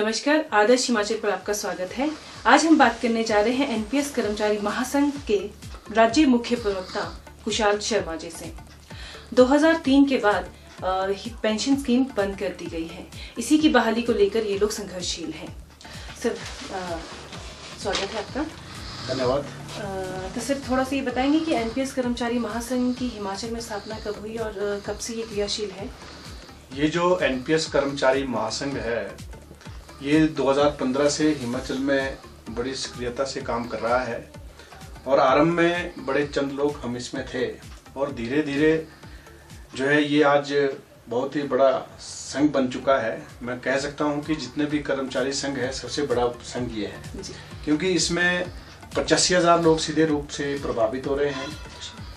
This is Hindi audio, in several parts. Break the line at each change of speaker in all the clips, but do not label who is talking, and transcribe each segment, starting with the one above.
नमस्कार, आदर्श हिमाचल पर आपका स्वागत है। आज हम बात करने जा रहे हैं एनपीएस कर्मचारी महासंघ के राज्य मुख्य प्रवक्ता कुशाल शर्मा जी से। 2003 के बाद पेंशन स्कीम बंद कर दी गई है। इसी की बहाली को लेकर ये लोग संघर्षशील हैं। सर, स्वागत है आपका।
धन्यवाद।
तो सर, थोड़ा सा ये बताएंगे कि एनपीएस कर्मचारी महासंघ की हिमाचल में स्थापना कब हुई और कब से ये क्रियाशील है?
ये जो एनपीएस कर्मचारी महासंघ है, ये 2015 से हिमाचल में बड़ी सक्रियता से काम कर रहा है और आरंभ में बड़े चंद लोग हम इसमें थे और धीरे धीरे जो है ये आज बहुत ही बड़ा संघ बन चुका है। मैं कह सकता हूँ कि जितने भी कर्मचारी संघ है, सबसे बड़ा संघ ये है, क्योंकि इसमें 85,000 लोग सीधे रूप से प्रभावित हो रहे हैं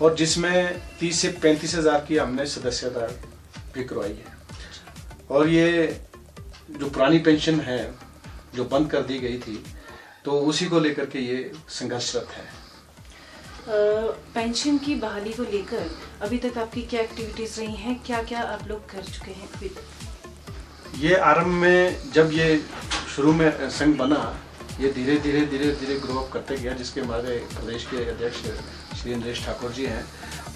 और जिसमें 30 से 35,000 की हमने सदस्यता भी करवाई है। और ये जो पुरानी पेंशन है जो बंद कर दी गई थी, तो उसी को लेकर के ये संघर्षरत है।
पेंशन की बहाली को लेकर अभी तक आपकी क्या एक्टिविटीज रही हैं? क्या क्या आप लोग कर चुके हैं अभी तक?
ये आरंभ में जब ये शुरू में संघ बना, ये धीरे धीरे ग्रो अप करते गया, जिसके हमारे प्रदेश के अध्यक्ष श्री नरेश ठाकुर जी हैं।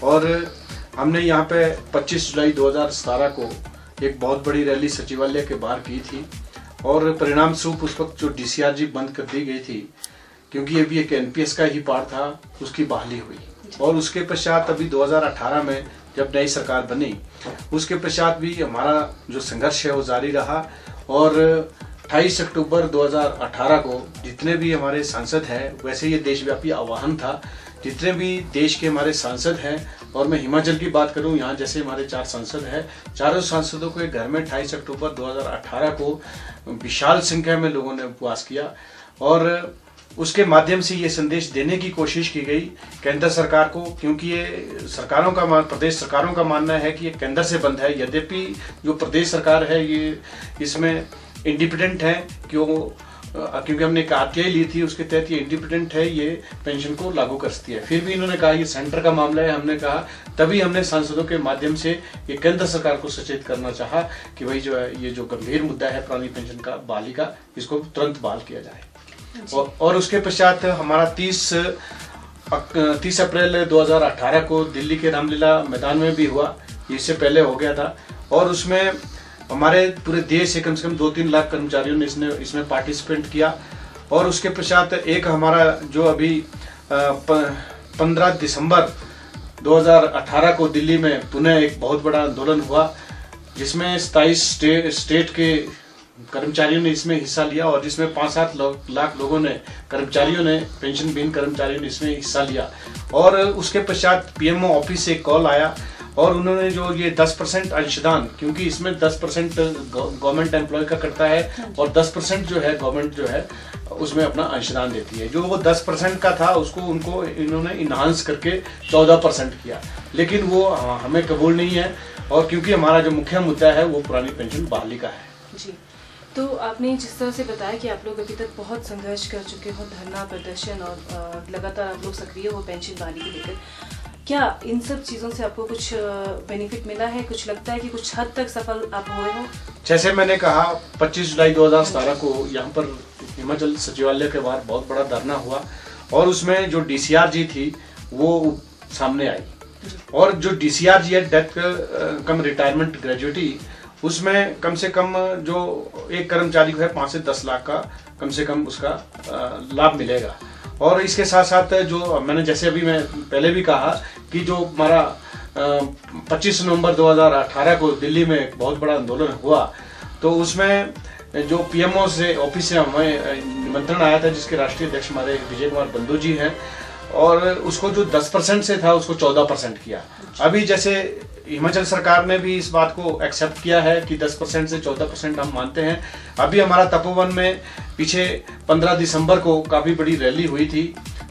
और हमने यहाँ पे 25 जुलाई 2017 को एक बहुत बड़ी रैली सचिवालय के बाहर की थी और परिणाम स्वरूप उस वक्त जो डीसीआरजी बंद कर दी गई थी, क्योंकि ये भी एक एनपीएस का ही पार्ट था, उसकी बहाली हुई। और उसके पश्चात अभी 2018 में जब नई सरकार बनी, उसके पश्चात भी हमारा जो संघर्ष है वो जारी रहा। और 28 अक्टूबर 2018 को जितने भी हमारे सांसद हैं, वैसे ये देशव्यापी आह्वान था, जितने भी देश के हमारे सांसद हैं, और मैं हिमाचल की बात करूं, यहाँ जैसे हमारे 4 सांसद हैं, चारों सांसदों को एक घर में 28 अक्टूबर 2018 को विशाल संख्या में लोगों ने उपवास किया और उसके माध्यम से ये संदेश देने की कोशिश की गई केंद्र सरकार को, क्योंकि ये सरकारों का प्रदेश सरकारों का मानना है कि ये केंद्र से बंद है। यद्यपि जो प्रदेश सरकार है ये इसमें इंडिपेंडेंट है, क्योंकि हमने एक आरटीआई ली थी, उसके तहत ये इंडिपेंडेंट है, ये पेंशन को लागू कर सकती है। फिर भी इन्होंने कहा ये सेंटर का मामला है। हमने कहा, तभी हमने सांसदों के माध्यम से ये केंद्र सरकार को सचेत करना चाहा कि भाई जो है ये जो गंभीर मुद्दा है पुरानी पेंशन का बहाली का, इसको तुरंत बहाल किया जाए। और उसके पश्चात हमारा 30 अप्रैल 2018 को दिल्ली के रामलीला मैदान में भी हुआ, इससे पहले हो गया था। और उसमें हमारे पूरे देश से कम 2-3 लाख कर्मचारियों ने इसमें पार्टिसिपेट किया। और उसके पश्चात एक हमारा जो अभी 15 दिसंबर 2018 को दिल्ली में पुनः एक बहुत बड़ा आंदोलन हुआ, जिसमें 27 स्टेट के कर्मचारियों ने इसमें हिस्सा लिया और जिसमें 5-7 लाख लोगों ने, कर्मचारियों ने, पेंशन बिन कर्मचारियों ने इसमें हिस्सा लिया। और उसके पश्चात पीएमओ ऑफिस से कॉल आया और उन्होंने जो ये 10% अंशदान, क्योंकि इसमें 10% गवर्नमेंट एम्प्लॉय का करता है और 10% जो है गवर्नमेंट जो है उसमें अपना अंशदान देती है। जो वो 10% का था उसको उनको इन्होंने इन्हांस करके 14% किया, लेकिन वो हमें कबूल नहीं है। और क्योंकि हमारा जो मुख्य मुद्दा है वो पुरानी पेंशन बहाली का है।
जी, तो आपने जिस तरह से बताया कि आप लोग अभी तक बहुत संघर्ष कर चुके हो, धरना प्रदर्शन, और लगातार आप लोग सक्रिय हो पेंशन बहाली को लेकर, क्या इन सब चीज़ों से आपको कुछ बेनिफिट मिला है? कुछ लगता है कि कुछ हद तक सफल आप हुए हो?
जैसे मैंने कहा, 25 जुलाई 2017 को यहाँ पर हिमाचल सचिवालय के बाहर बहुत बड़ा धरना हुआ और उसमें जो डीसीआरजी थी वो सामने आई। और जो डीसीआरजी है, डेथ कम रिटायरमेंट ग्रेजुएटी, उसमें कम से कम जो एक कर्मचारी को है 5 से 10 लाख का कम से कम उसका लाभ मिलेगा। और इसके साथ साथ जो मैंने जैसे अभी मैं पहले भी कहा कि जो हमारा 25 नवंबर 2018 को दिल्ली में एक बहुत बड़ा आंदोलन हुआ, तो उसमें जो पीएमओ से ऑफिस से हमें निमंत्रण आया था, जिसके राष्ट्रीय अध्यक्ष हमारे विजय कुमार बंधु जी हैं, और उसको जो 10% से था उसको 14% किया। अभी जैसे हिमाचल सरकार ने भी इस बात को एक्सेप्ट किया है कि 10% से 14% हम मानते हैं। अभी हमारा तपोवन में पीछे 15 दिसंबर को काफ़ी बड़ी रैली हुई थी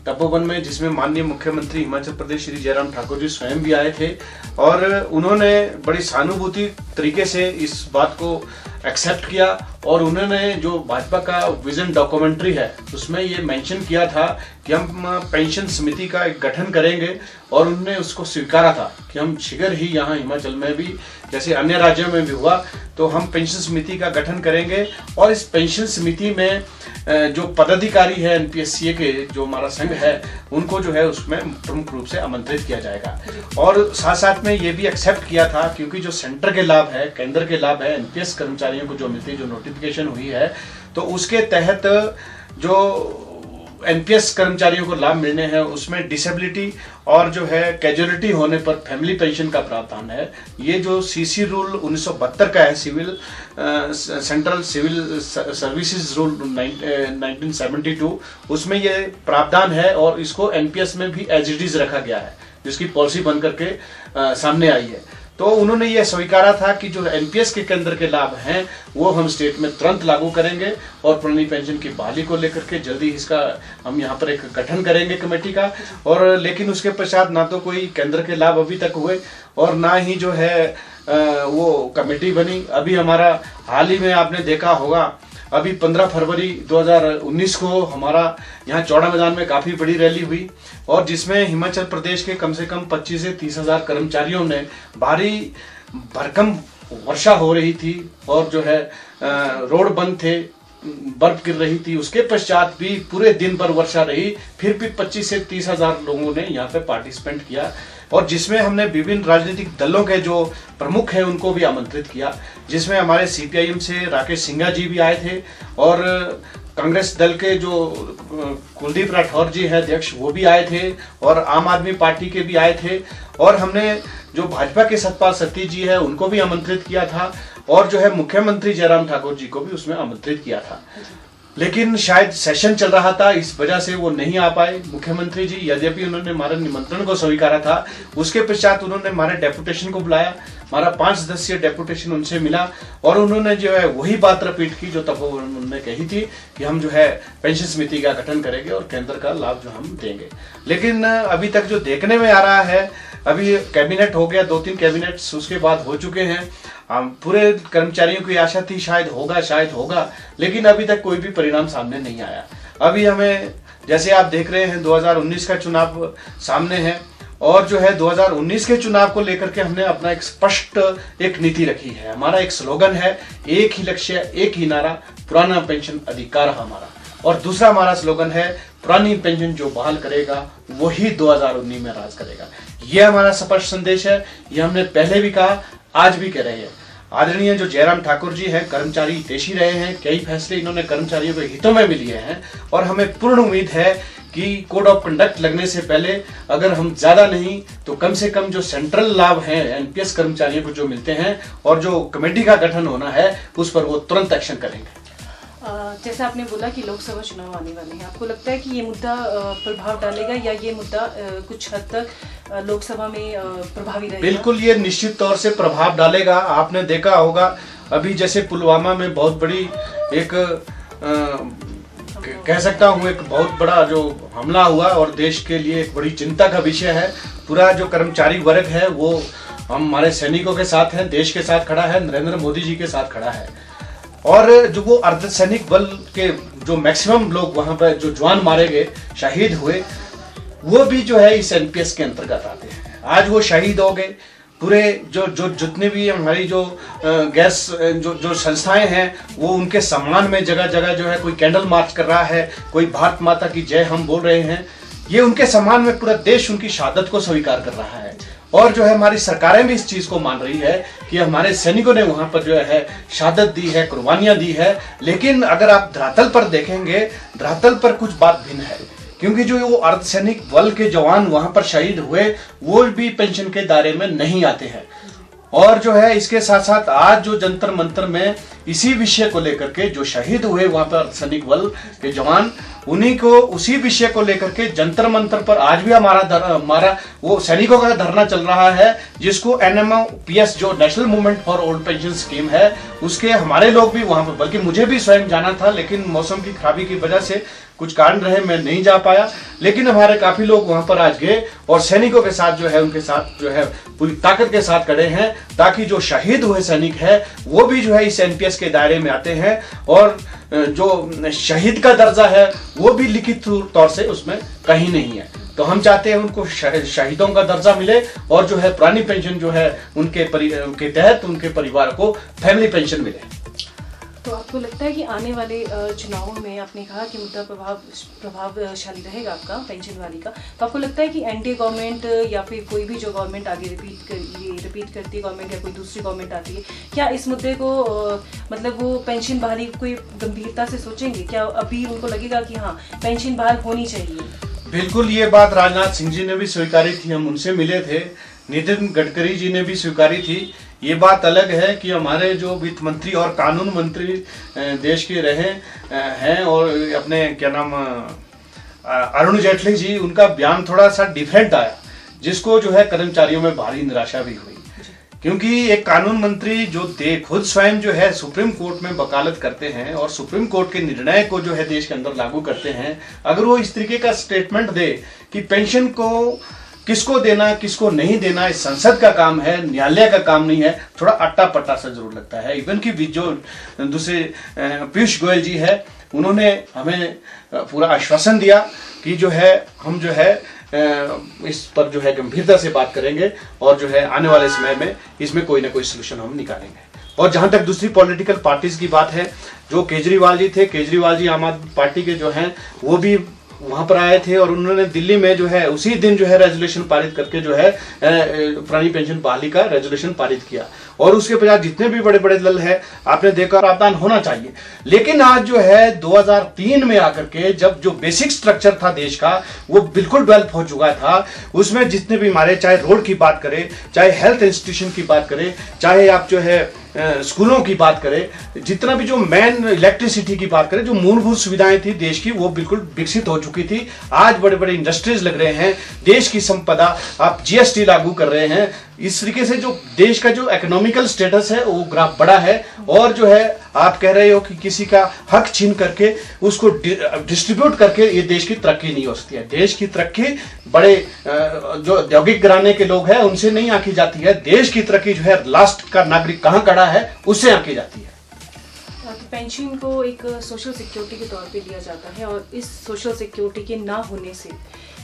तपोवन में, जिसमें माननीय मुख्यमंत्री हिमाचल प्रदेश श्री जयराम ठाकुर जी स्वयं भी आए थे और उन्होंने बड़ी सहानुभूति तरीके से इस बात को एक्सेप्ट किया। और उन्होंने जो भाजपा का विजन डॉक्यूमेंट्री है उसमें ये मेंशन किया था कि हम पेंशन समिति का एक गठन करेंगे और उन्होंने उसको स्वीकारा था कि हम शीघ्र ही यहाँ हिमाचल में भी, जैसे अन्य राज्यों में भी हुआ, तो हम पेंशन समिति का गठन करेंगे और इस पेंशन समिति में जो पदाधिकारी है एनपीएससीए के, जो हमारा संघ है, उनको जो है उसमें प्रमुख रूप से आमंत्रित किया जाएगा। और साथ साथ में ये भी एक्सेप्ट किया था, क्योंकि जो सेंटर के लाभ है, केंद्र के लाभ है एनपीएस कर्मचारियों को जो मिलती है, जो नोटिफिकेशन हुई है, तो उसके तहत जो एनपीएस कर्मचारियों को लाभ मिलने हैं उसमें डिसेबिलिटी और जो है कैजुअलिटी होने पर फैमिली पेंशन का प्रावधान है। ये जो सीसी रूल 1972 का है, civil central civil services rule 1972, उसमें ये प्रावधान है और इसको एनपीएस में भी एज इट इज रखा गया है, जिसकी पॉलिसी बन करके सामने आई है। तो उन्होंने ये स्वीकारा था कि जो एनपीएस के केंद्र के लाभ हैं वो हम स्टेट में तुरंत लागू करेंगे और पुरानी पेंशन की बहाली को लेकर के जल्दी इसका हम यहाँ पर एक गठन करेंगे कमेटी का। और लेकिन उसके पश्चात ना तो कोई केंद्र के लाभ अभी तक हुए और ना ही जो है वो कमेटी बनी। अभी हमारा हाल ही में आपने देखा होगा, अभी 15 फरवरी 2019 को हमारा यहाँ चौड़ा मैदान में काफी बड़ी रैली हुई और जिसमें हिमाचल प्रदेश के कम से कम 25 से 30 हजार कर्मचारियों ने, भारी भरकम वर्षा हो रही थी और जो है रोड बंद थे, बर्फ गिर रही थी, उसके पश्चात भी पूरे दिन भर वर्षा रही, फिर भी 25 से 30 हजार लोगों ने यहाँ पे पार्टिसिपेंट किया और जिसमें हमने विभिन्न राजनीतिक दलों के जो प्रमुख हैं उनको भी आमंत्रित किया, जिसमें हमारे सीपीआईएम से राकेश सिंघा जी भी आए थे और कांग्रेस दल के जो कुलदीप राठौर जी हैं अध्यक्ष, वो भी आए थे और आम आदमी पार्टी के भी आए थे और हमने जो भाजपा के सतपाल सत्ती जी है उनको भी आमंत्रित किया था और जो है मुख्यमंत्री जयराम ठाकुर जी को भी उसमें आमंत्रित किया था। लेकिन शायद सेशन चल रहा था, इस वजह से वो नहीं आ पाए मुख्यमंत्री जी। यद्यपि उन्होंने हमारे निमंत्रण को स्वीकारा था, उसके पश्चात उन्होंने हमारे डेपुटेशन को बुलाया, हमारा 5 सदस्यीय डेपुटेशन उनसे मिला और उन्होंने जो है वही बात रिपीट की जो तब उन्होंने कही थी कि हम जो है पेंशन समिति का गठन करेंगे और केंद्र का लाभ जो हम देंगे। लेकिन अभी तक जो देखने में आ रहा है, अभी कैबिनेट हो गया, 2-3 कैबिनेट्स उसके बाद हो चुके हैं, पूरे कर्मचारियों की आशा थी शायद होगा, लेकिन अभी तक कोई भी परिणाम सामने नहीं आया। अभी हमें, जैसे आप देख रहे हैं, 2019 का चुनाव सामने है और जो है 2019 के चुनाव को लेकर के हमने अपना एक स्पष्ट एक नीति रखी है। हमारा एक स्लोगन है, एक ही लक्ष्य एक ही नारा, पुराना पेंशन अधिकार हमारा। और दूसरा हमारा स्लोगन है, पुरानी पेंशन जो बहाल करेगा वही 2019 में राज करेगा। यह हमारा स्पष्ट संदेश है, यह हमने पहले भी कहा, आज भी कह रहे हैं। आदरणीय जो जयराम ठाकुर जी हैं, कर्मचारी हितैषी रहे हैं, कई फैसले इन्होंने कर्मचारियों के हितों में भी लिए हैं और हमें पूर्ण उम्मीद है कि कोड ऑफ कंडक्ट लगने से पहले अगर हम ज्यादा नहीं तो कम से कम जो सेंट्रल लाभ हैं एनपीएस कर्मचारियों को जो मिलते हैं और जो कमेटी का गठन होना है उस पर वो तुरंत एक्शन करेंगे।
जैसे आपने बोला कि लोकसभा चुनाव आने वाले हैं, आपको लगता है कि ये मुद्दा प्रभाव डालेगा या ये मुद्दा कुछ हद तक लोकसभा में प्रभावी रहेगा? बिल्कुल, ये निश्चित तौर से प्रभाव डालेगा। आपने देखा होगा अभी जैसे पुलवामा में बहुत बड़ी एक कह सकता हूँ एक बहुत बड़ा जो हमला हुआ और देश के लिए एक बड़ी चिंता का विषय है। पूरा जो कर्मचारी वर्ग है वो हमारे सैनिकों के साथ है, देश के साथ खड़ा है, नरेंद्र मोदी जी के साथ खड़ा है। और जो वो अर्धसैनिक बल के जो मैक्सिमम लोग वहां पर जो जवान मारे गए, शहीद हुए, वो भी जो है इस एनपीएस के अंतर्गत आते हैं। आज वो शहीद हो गए। पूरे जो जितने भी हमारी जो गैस जो संस्थाएं हैं वो उनके सम्मान में जगह जगह जो है कोई कैंडल मार्च कर रहा है, कोई भारत माता की जय हम बोल रहे हैं। ये उनके सम्मान में पूरा देश उनकी शहादत को स्वीकार कर रहा है और जो है हमारी सरकारें भी इस चीज को मान रही है कि हमारे सैनिकों ने वहां पर जो है शहादत दी है, कुर्बानियां दी है। लेकिन अगर आप धरातल पर देखेंगे, धरातल पर कुछ बात भिन्न है, क्योंकि जो वो अर्धसैनिक बल के जवान वहां पर शहीद हुए वो भी पेंशन के दायरे में नहीं आते हैं। और जो है इसके साथ साथ आज जो जंतर मंतर में इसी विषय को लेकर के जो शहीद हुए वहां पर अर्धसैनिक बल के जवान, उन्हीं को उसी विषय को लेकर के जंतर मंतर पर आज भी हमारा वो सैनिकों का धरना चल रहा है, जिसको NMOPS जो national movement for old pension scheme है, उसके हमारे लोग भी वहां पर, बल्कि मुझे भी स्वयं जाना था लेकिन मौसम की खराबी की वजह से
कुछ कारण रहे मैं नहीं जा पाया, लेकिन हमारे काफी लोग वहां पर आज गए और सैनिकों के साथ जो है उनके साथ जो है पूरी ताकत के साथ खड़े हैं, ताकि जो शहीद हुए सैनिक है वो भी जो है इस एनपीएस के दायरे में आते हैं और जो शहीद का दर्जा है वो भी लिखित तौर से उसमें कहीं नहीं है। तो हम चाहते हैं उनको शहीदों का दर्जा मिले और जो है पुरानी पेंशन जो है उनके तहत उनके परिवार को फैमिली पेंशन मिले।
तो आपको लगता है कि आने वाले चुनावों में आपने कहा कि मुद्दा प्रभावशाली रहेगा आपका पेंशन वाली का, तो आपको लगता है कि एनडीए गवर्नमेंट या फिर कोई भी जो गवर्नमेंट आगे रिपीट करती है गवर्नमेंट या कोई दूसरी गवर्नमेंट आती है, क्या इस मुद्दे को मतलब वो पेंशन बहाली कोई गंभीरता से सोचेंगे? क्या अभी उनको लगेगा कि हाँ पेंशन बहाल होनी चाहिए?
बिल्कुल, ये बात राजनाथ सिंह जी ने भी स्वीकारी थी, हम उनसे मिले थे, नितिन गडकरी जी ने भी स्वीकारी थी। ये बात अलग है कि हमारे जो वित्त मंत्री और कानून मंत्री देश के रहे हैं और अपने क्या नाम अरुण जेटली जी, उनका बयान थोड़ा सा डिफरेंट आया, जिसको जो है कर्मचारियों में भारी निराशा भी हुई, क्योंकि एक कानून मंत्री जो खुद स्वयं जो है सुप्रीम कोर्ट में वकालत करते हैं और सुप्रीम कोर्ट के निर्णय को जो है देश के अंदर लागू करते हैं, अगर वो इस तरीके का स्टेटमेंट दे कि पेंशन को किसको देना किसको नहीं देना इस संसद का काम है, न्यायालय का काम नहीं है, थोड़ा अट्टा पट्टा सा जरूर लगता है। इवन की जो दूसरे पीयूष गोयल जी है, उन्होंने हमें पूरा आश्वासन दिया कि जो है हम जो है इस पर जो है गंभीरता से बात करेंगे और जो है आने वाले समय में इसमें कोई ना कोई सोल्यूशन हम निकालेंगे। और जहां तक दूसरी पॉलिटिकल पार्टीज की बात है, जो केजरीवाल जी आम आदमी पार्टी के जो हैं वो भी वहां पर आए थे और उन्होंने दिल्ली में जो है उसी दिन जो है रेजोल्यूशन पारित करके जो है पुरानी पेंशन बहाली का रेजोल्यूशन पारित किया। और उसके पश्चात जितने भी बड़े बड़े दल है आपने देखा प्रावधान होना चाहिए, लेकिन आज जो है 2003 में आकर के जब जो बेसिक स्ट्रक्चर था देश का वो बिल्कुल डेवलप हो चुका था, उसमें जितने भी हमारे चाहे रोड की बात करें, चाहे हेल्थ इंस्टीट्यूशन की बात करें, चाहे आप जो है स्कूलों की बात करें, जितना भी जो मेन इलेक्ट्रिसिटी की बात करें, जो मूलभूत सुविधाएं थी देश की वो बिल्कुल विकसित हो चुकी थी। आज बड़े बड़े इंडस्ट्रीज लग रहे हैं, देश की संपदा, आप जीएसटी लागू कर रहे हैं, इस तरीके से जो देश का जो इकोनॉमिकल स्टेटस है वो ग्राफ बड़ा है। और जो है आप कह रहे हो कि किसी का हक छीन करके उसको डिस्ट्रीब्यूट करके ये देश की तरक्की नहीं हो सकती है। देश की तरक्की बड़े जो औद्योगिक घराने के लोग हैं उनसे नहीं आंकी जाती है, देश की तरक्की जो है लास्ट का नागरिक कहाँ खड़ा है उससे आंकी जाती है।
पेंशन को एक सोशल सिक्योरिटी के तौर पे लिया जाता है और इस सोशल सिक्योरिटी के ना होने से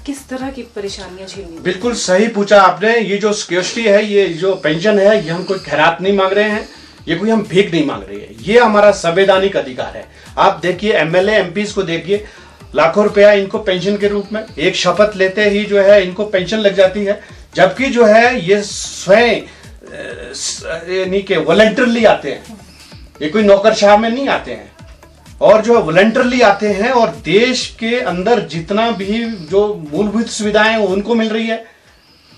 किस तरह की परेशानियां झेलनी?
बिल्कुल सही पूछा आपने। ये जो सिक्योरिटी है, ये जो पेंशन है, ये हम कोई खैरात नहीं मांग रहे हैं, ये कोई हम भीख नहीं मांग रहे हैं, ये हमारा संवैधानिक अधिकार है। आप देखिए एमएलए एमपीज को देखिए, लाखों रुपया इनको पेंशन के रूप में, एक शपथ लेते ही जो है इनको पेंशन लग जाती है, जबकि जो है ये स्वयं यानी कि वॉलंटरली आते हैं, ये कोई नौकरशाह में नहीं आते हैं और जो वॉलंटरली आते हैं और देश के अंदर जितना भी जो मूलभूत सुविधाएं हैं उनको मिल रही है,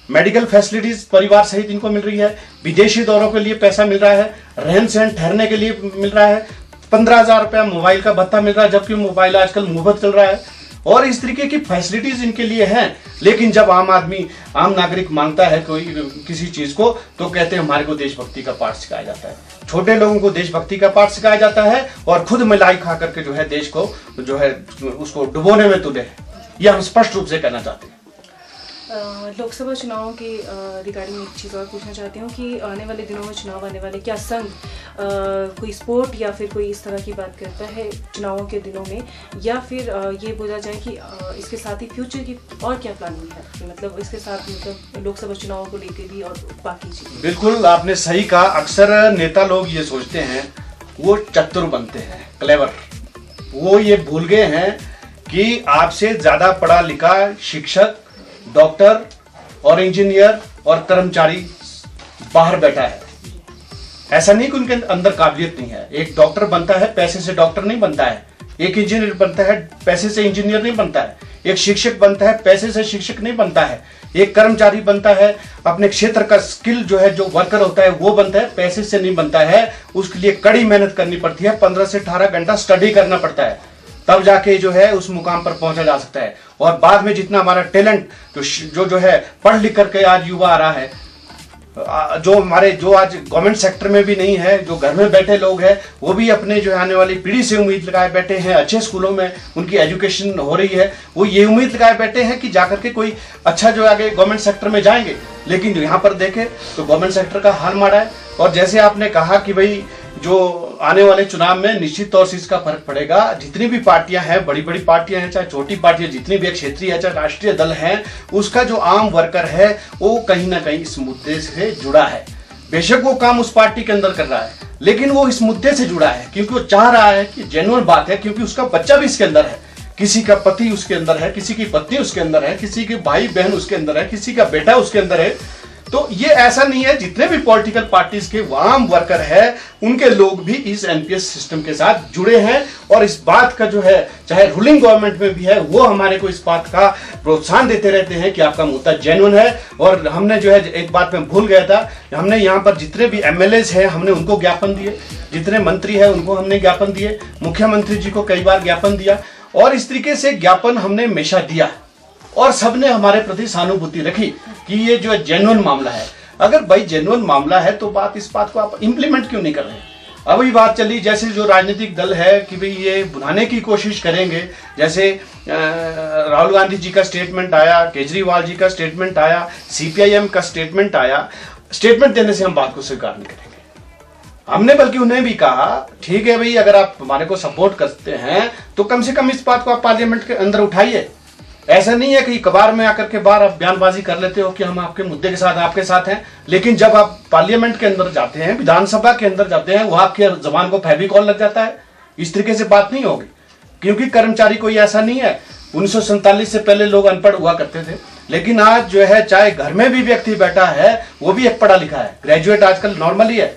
मेडिकल फैसिलिटीज परिवार सहित इनको मिल रही है, विदेशी दौरों के लिए पैसा मिल रहा है, रहन सहन ठहरने के लिए मिल रहा है, 15,000 रुपया मोबाइल का भत्ता मिल रहा है, जबकि मोबाइल आजकल मुफ्त चल रहा है और इस तरीके की फैसिलिटीज इनके लिए हैं। लेकिन जब आम नागरिक मांगता है कोई किसी चीज को तो कहते हैं हमारे को देशभक्ति का पाठ सिखाया जाता है। छोटे लोगों को देशभक्ति का पाठ सिखाया जाता है और खुद मलाई खा करके जो है देश को जो है उसको डुबोने में तुले है। यह हम स्पष्ट रूप से कहना चाहते हैं।
लोकसभा चुनावों के रिगार्डिंग एक चीज़ और पूछना चाहती हूँ कि आने वाले दिनों में चुनाव आने वाले, क्या संघ कोई स्पोर्ट या फिर कोई इस तरह की बात करता है चुनावों के दिनों में, या फिर ये बोला जाए कि इसके साथ ही फ्यूचर की और क्या प्लानिंग है कि मतलब इसके साथ मतलब लोकसभा चुनावों को लेकर भी और बाकी चीज़ें?
बिल्कुल आपने सही कहा। अक्सर नेता लोग ये सोचते हैं, वो चतुर बनते हैं, क्लेवर, वो ये भूल गए हैं कि आपसे ज्यादा पढ़ा लिखा शिक्षक, डॉक्टर और इंजीनियर और कर्मचारी बाहर बैठा है। ऐसा नहीं कि उनके अंदर काबिलियत नहीं है। एक डॉक्टर बनता है पैसे से डॉक्टर नहीं बनता है, एक इंजीनियर बनता है पैसे से इंजीनियर नहीं बनता है, एक शिक्षक बनता है पैसे से शिक्षक नहीं बनता है, एक कर्मचारी बनता है अपने क्षेत्र का स्किल जो है जो वर्कर होता है वो बनता है, पैसे से नहीं बनता है। उसके लिए कड़ी मेहनत करनी पड़ती है, 15 से 18 घंटा स्टडी करना पड़ता है, तब जाके जो है उस मुकाम पर पहुंचा जा सकता है। और बाद में जितना हमारा टैलेंट जो है पढ़ लिख करके आज युवा आ रहा है,
जो आज गवर्नमेंट सेक्टर में भी नहीं है, जो घर में बैठे लोग हैं, वो भी अपने जो आने वाली पीढ़ी से उम्मीद लगाए बैठे हैं, अच्छे स्कूलों में उनकी एजुकेशन हो रही है, वो ये उम्मीद लगाए बैठे हैं कि जाकर के कोई अच्छा जो आगे गवर्नमेंट सेक्टर में जाएंगे। लेकिन यहाँ पर देखें तो गवर्नमेंट सेक्टर का हाल माड़ा है। और जैसे आपने कहा कि भाई जो आने वाले चुनाव में निश्चित तौर से इसका फर्क पड़ेगा। जितनी भी पार्टियां हैं, बड़ी बड़ी पार्टियां हैं, चाहे छोटी पार्टियां, जितनी भी क्षेत्रीय है, चाहे राष्ट्रीय दल है, उसका जो आम वर्कर है वो कहीं ना कहीं इस मुद्दे से जुड़ा है। बेशक वो काम उस पार्टी के अंदर कर रहा है, लेकिन वो इस मुद्दे से जुड़ा है क्योंकि वो चाह रहा है कि जेन्युइन बात है, क्योंकि उसका बच्चा भी इसके अंदर है, किसी का पति उसके अंदर है, किसी की पत्नी उसके अंदर है, किसी के भाई बहन उसके अंदर है, किसी का बेटा उसके अंदर है। तो ये ऐसा नहीं है, जितने भी पॉलिटिकल पार्टीज के आम वर्कर है उनके लोग भी इस एनपीएस सिस्टम के साथ जुड़े हैं। और इस बात का जो है, चाहे रूलिंग गवर्नमेंट में भी है, वो हमारे को इस बात का प्रोत्साहन देते रहते हैं कि आपका मुद्दा जेन्युइन है। और हमने जो है, एक बात मैं भूल गया था, हमने यहाँ पर जितने भी एमएलएज हैं हमने उनको ज्ञापन दिए, जितने मंत्री हैं उनको हमने ज्ञापन दिए, मुख्यमंत्री जी को कई बार ज्ञापन दिया, और इस तरीके से ज्ञापन हमने हमेशा दिया और सबने हमारे प्रति सहानुभूति रखी कि ये जो जेन्युइन मामला है। अगर भाई जेन्युइन मामला है तो इस बात को आप इंप्लीमेंट क्यों नहीं कर रहे? अब ये बात चली जैसे जो राजनीतिक दल है कि भाई ये भुनाने की कोशिश करेंगे, जैसे राहुल गांधी जी का स्टेटमेंट आया, केजरीवाल जी का स्टेटमेंट आया, सीपीआईएम का स्टेटमेंट आया। स्टेटमेंट देने से हम बात को स्वीकार नहीं करेंगे। हमने बल्कि उन्हें भी कहा, ठीक है भाई, अगर आप हमारे को सपोर्ट करते हैं तो कम से कम इस बात को आप पार्लियामेंट के अंदर उठाइए। ऐसा नहीं है कि कबार में आकर के बार आप बयानबाजी कर लेते हो कि हम आपके मुद्दे के साथ आपके साथ हैं, लेकिन जब आप पार्लियामेंट के अंदर जाते हैं, विधानसभा के अंदर जाते हैं, वहां आपके जबान को फेविकॉल लग जाता है। इस तरीके से बात नहीं होगी, क्योंकि कर्मचारी कोई ऐसा नहीं है। 1947 से पहले लोग अनपढ़ हुआ करते थे, लेकिन आज जो है, चाहे घर में भी व्यक्ति बैठा है वो भी एक पढ़ा लिखा है, ग्रेजुएट आजकल नॉर्मल ही है।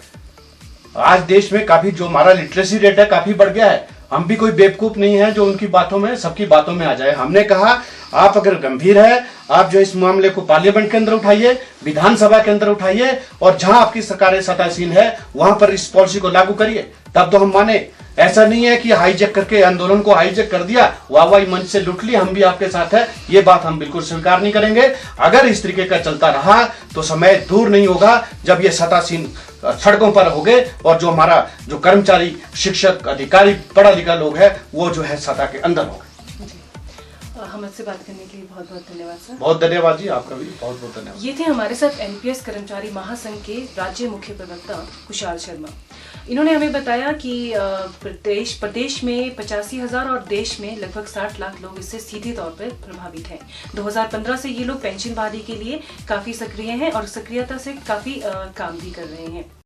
आज देश में काफी जो हमारा लिटरेसी रेट है काफी बढ़ गया है। हम भी कोई बेवकूफ नहीं है जो उनकी बातों में, सबकी बातों में आ जाए। हमने कहा आप अगर गंभीर है, आप जो इस मामले को पार्लियामेंट के अंदर उठाइए, विधानसभा के अंदर उठाइए, और जहां आपकी सरकारें सत्तासीन है वहां पर इस पॉलिसी को लागू करिए, तब तो हम माने। ऐसा नहीं है कि हाईजैक करके आंदोलन को हाईजैक कर दिया, वाहवाही मंच से लूट ली, हम भी आपके साथ है, ये बात हम बिल्कुल स्वीकार नहीं करेंगे। अगर इस तरीके का चलता रहा तो समय दूर नहीं होगा जब ये सत्तासीन सड़कों पर हो गए और जो हमारा जो कर्मचारी, शिक्षक, अधिकारी, पढ़ा लिखा लोग है वो जो है सत्ता के अंदर हो गए।
हमसे बात करने के लिए बहुत बहुत धन्यवाद सर।
बहुत धन्यवाद जी, आपका भी बहुत बहुत धन्यवाद।
ये थे हमारे साथ एनपीएस कर्मचारी महासंघ के राज्य मुख्य प्रवक्ता कुशाल शर्मा। इन्होंने हमें बताया कि प्रदेश में 85,000 और देश में लगभग 60 लाख लोग इससे सीधे तौर पर प्रभावित हैं। 2015 से ये लोग पेंशन बहाली के लिए काफी सक्रिय हैं और सक्रियता से काफी काम भी कर रहे हैं।